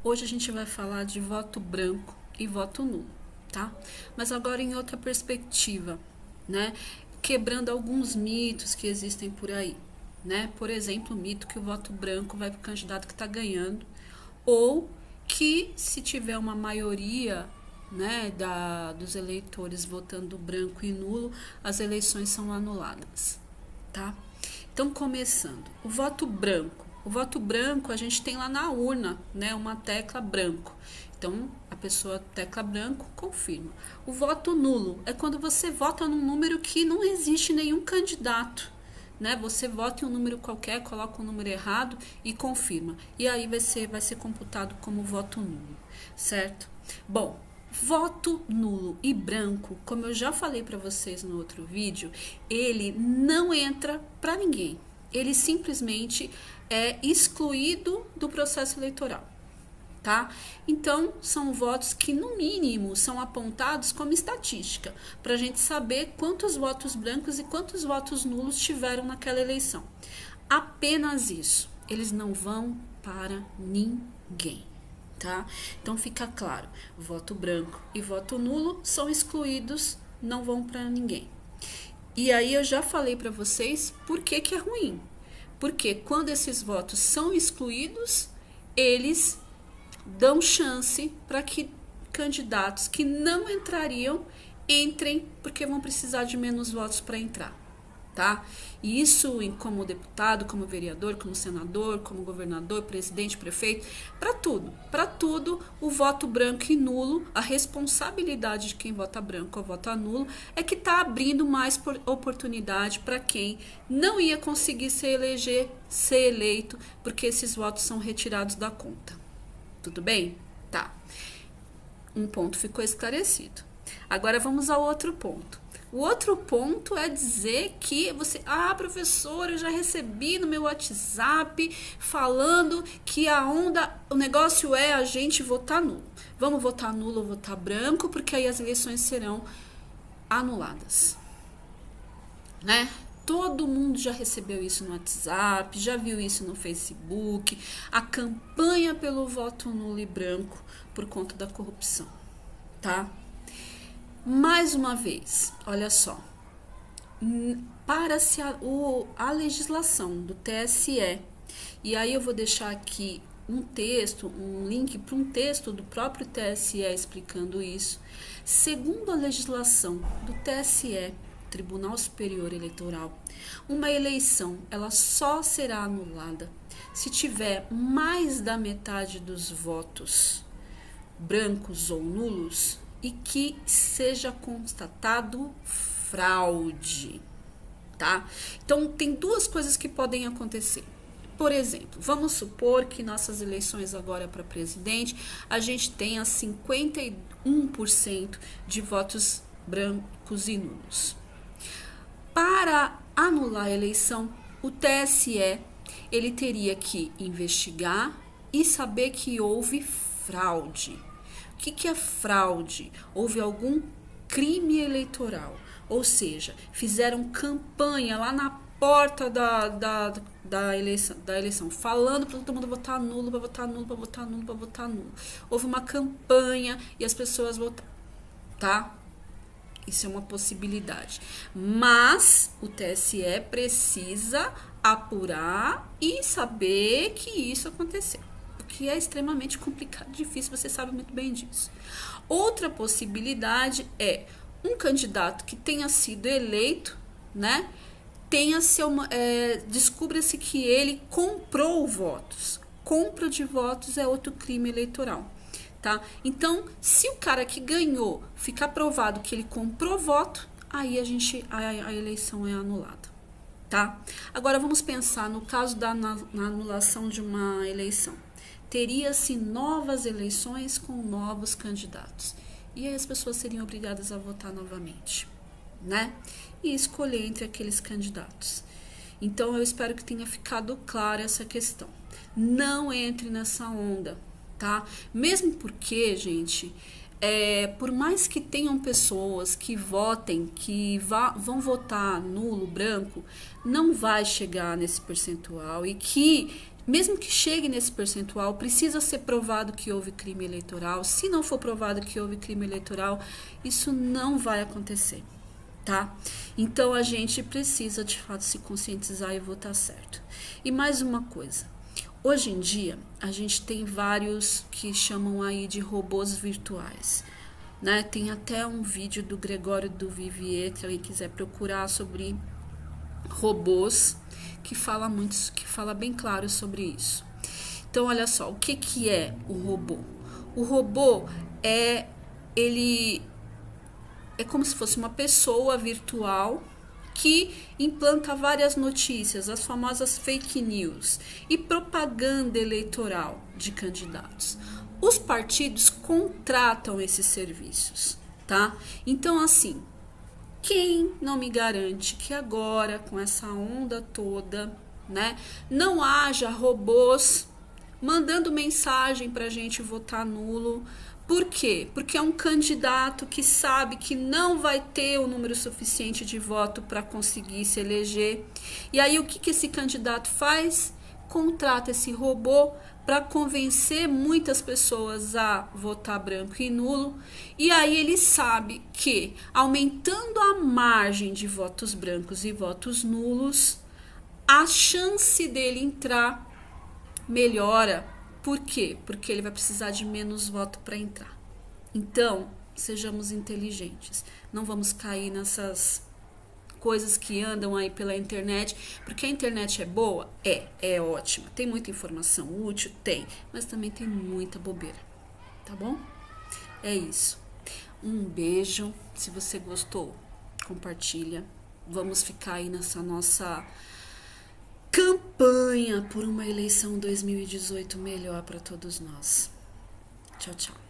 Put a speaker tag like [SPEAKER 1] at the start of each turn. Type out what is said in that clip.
[SPEAKER 1] Hoje a gente vai falar de voto branco e voto nulo, tá? Mas agora em outra perspectiva, né? Quebrando alguns mitos que existem por aí, né? Por exemplo, o mito que o voto branco vai para o candidato que está ganhando, ou que se tiver uma maioria, né, dos eleitores votando branco e nulo, as eleições são anuladas, tá? Então, começando, o voto branco. O voto branco a gente tem lá na urna, né, uma tecla branco. Então, a pessoa tecla branco, confirma. O voto nulo é quando você vota num número que não existe nenhum candidato, né? Você vota em um número qualquer, coloca um número errado e confirma. E aí vai ser computado como voto nulo, certo? Bom, voto nulo e branco, como eu já falei para vocês no outro vídeo, ele não entra para ninguém. Ele simplesmente é excluído do processo eleitoral, tá? Então, são votos que, no mínimo, são apontados como estatística, para a gente saber quantos votos brancos e quantos votos nulos tiveram naquela eleição. Apenas isso. Eles não vão para ninguém, tá? Então, fica claro, voto branco e voto nulo são excluídos, não vão para ninguém. E aí eu já falei para vocês por que é ruim. Porque quando esses votos são excluídos, eles dão chance para que candidatos que não entrariam entrem, porque vão precisar de menos votos para entrar, tá? E isso como deputado, como vereador, como senador, como governador, presidente, prefeito, para tudo, o voto branco e nulo, a responsabilidade de quem vota branco ou vota nulo é que está abrindo mais oportunidade para quem não ia conseguir ser eleito, porque esses votos são retirados da conta. Tudo bem? Tá. Um ponto ficou esclarecido. Agora vamos ao outro ponto. O outro ponto é dizer que você... Ah, professora, eu já recebi no meu WhatsApp falando que o negócio é a gente votar nulo. Vamos votar nulo ou votar branco, porque aí as eleições serão anuladas. Né? Todo mundo já recebeu isso no WhatsApp, já viu isso no Facebook, a campanha pelo voto nulo e branco por conta da corrupção, tá? Mais uma vez, olha só, para-se a legislação do TSE, e aí eu vou deixar aqui um link para um texto do próprio TSE explicando isso. Segundo a legislação do TSE, Tribunal Superior Eleitoral, uma eleição ela só será anulada se tiver mais da metade dos votos brancos ou nulos e que seja constatado fraude, tá? Então, tem duas coisas que podem acontecer. Por exemplo, vamos supor que nossas eleições agora para presidente, a gente tenha 51% de votos brancos e nulos. Para anular a eleição, o TSE ele teria que investigar e saber que houve fraude. O que é fraude? Houve algum crime eleitoral, ou seja, fizeram campanha lá na porta da eleição, falando para todo mundo votar nulo, para votar nulo, para votar nulo, para votar nulo. Houve uma campanha e as pessoas votaram, tá? Isso é uma possibilidade. Mas o TSE precisa apurar e saber que isso aconteceu. Que é extremamente complicado, difícil, você sabe muito bem disso. Outra possibilidade é um candidato que tenha sido eleito, né? Descubra-se que ele comprou votos. Compra de votos é outro crime eleitoral, tá? Então, se o cara que ganhou ficar provado que ele comprou voto, aí a eleição é anulada, tá? Agora vamos pensar no caso na anulação de uma eleição. Teria-se novas eleições com novos candidatos. E aí as pessoas seriam obrigadas a votar novamente, né? E escolher entre aqueles candidatos. Então, eu espero que tenha ficado clara essa questão. Não entre nessa onda, tá? Mesmo porque, gente, por mais que tenham pessoas que votem, vão votar nulo, branco, não vai chegar nesse percentual e que mesmo que chegue nesse percentual, precisa ser provado que houve crime eleitoral. Se não for provado que houve crime eleitoral, isso não vai acontecer, tá? Então a gente precisa de fato se conscientizar e votar certo. E mais uma coisa, hoje em dia a gente tem vários que chamam aí de robôs virtuais, né? Tem até um vídeo do Gregório do Vivier, se alguém quiser procurar sobre robôs, que fala bem claro sobre isso. Então olha só, o que é o robô? O robô ele é como se fosse uma pessoa virtual que implanta várias notícias, as famosas fake news e propaganda eleitoral de candidatos. Os partidos contratam esses serviços, tá? Então, assim, quem não me garante que agora, com essa onda toda, né, não haja robôs mandando mensagem para a gente votar nulo? Por quê? Porque é um candidato que sabe que não vai ter o número suficiente de voto para conseguir se eleger. E aí o que esse candidato faz? Contrata esse robô para convencer muitas pessoas a votar branco e nulo. E aí ele sabe que, aumentando a margem de votos brancos e votos nulos, a chance dele entrar melhora. Por quê? Porque ele vai precisar de menos voto para entrar. Então, sejamos inteligentes. Não vamos cair nessas coisas que andam aí pela internet, porque a internet é boa? É ótima. Tem muita informação útil? Tem. Mas também tem muita bobeira. Tá bom? É isso. Um beijo. Se você gostou, compartilha. Vamos ficar aí nessa nossa campanha por uma eleição 2018 melhor para todos nós. Tchau, tchau.